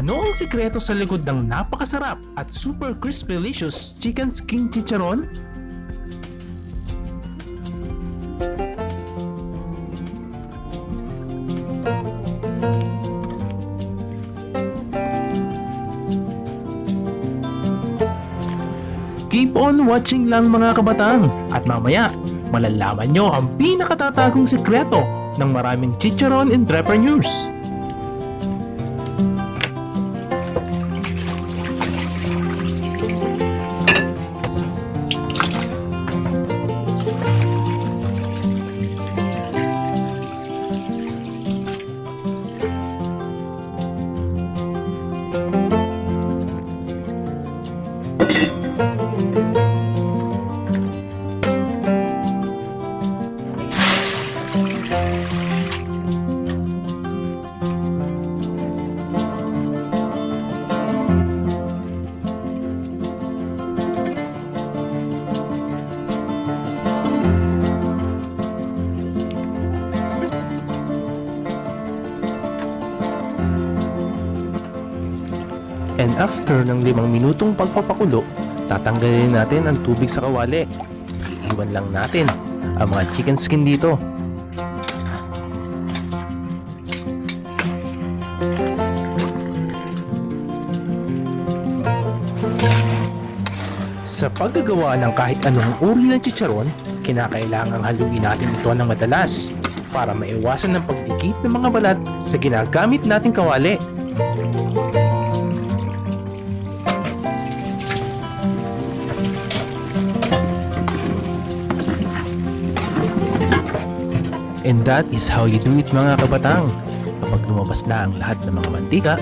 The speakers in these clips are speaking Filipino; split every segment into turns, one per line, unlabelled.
Ano ang sikreto sa likod ng napakasarap at super crispy-licious chicken skin chicharon? Keep on watching lang mga kabatang at mamaya malalaman nyo ang pinakatatagong sikreto ng maraming chicharon entrepreneurs. And after ng 5 minutong pagpapakulo, tatanggalin natin ang tubig sa kawali. Iiwan lang natin ang mga chicken skin dito. Sa paggagawa ng kahit anong uri ng chicharon, kinakailangang haluin natin ito ng madalas para maiwasan ng pagdikit ng mga balat sa ginagamit nating kawali. And that is how you do it mga kabatang. Kapag lumabas na ang lahat ng mga mantika,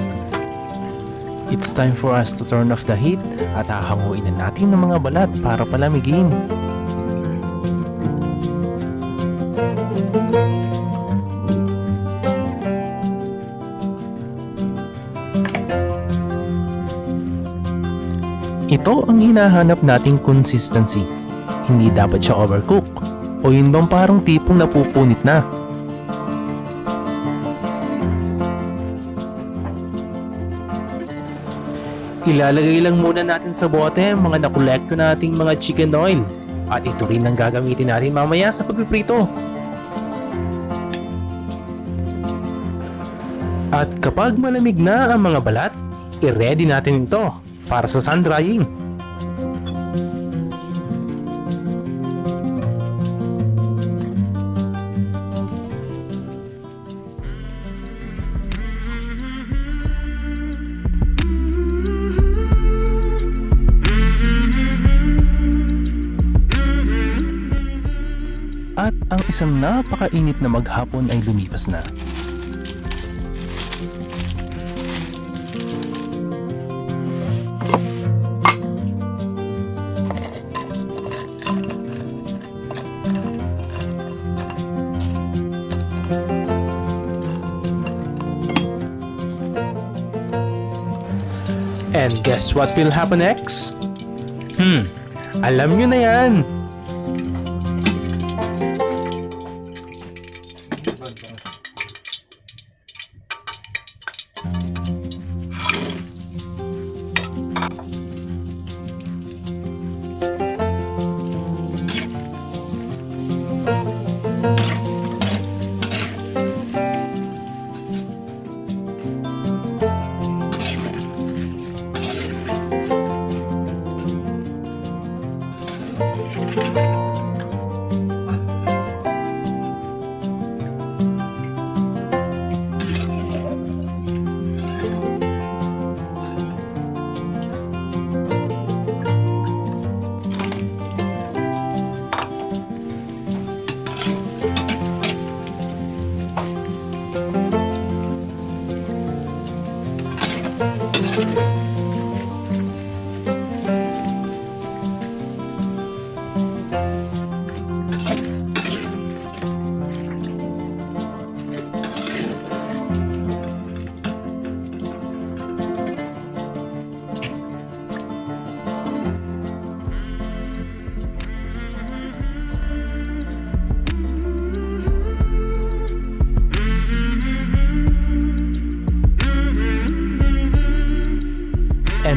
it's time for us to turn off the heat at hahanguin na natin ng mga balat para palamigin. Ito ang hinahanap nating consistency. Hindi dapat siya overcook. O yun bang parang tipong napupunit na? Ilalagay lang muna natin sa bote ang mga nakolekto nating mga chicken oil. At ito rin ang gagamitin natin mamaya sa pagpiprito. At kapag malamig na ang mga balat, i-ready natin ito para sa sun drying. At ang isang napakainit na maghapon ay lumipas na. And guess what will happen next? Alam nyo na yan!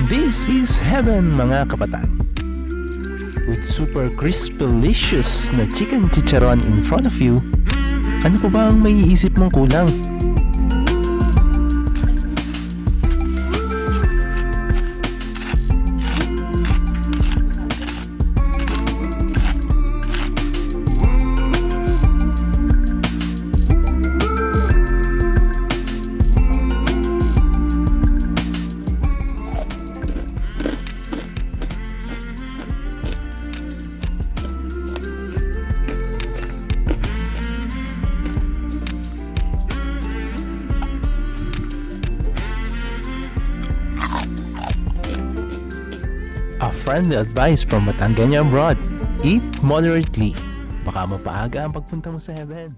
This is heaven mga kapatang. With super crispy-licious na chicken chicharon in front of you, ano pa ba ang may iisip mong kulang? A friendly advice from Batangganya abroad, eat moderately. Baka mapaaga ang pagpunta mo sa heaven.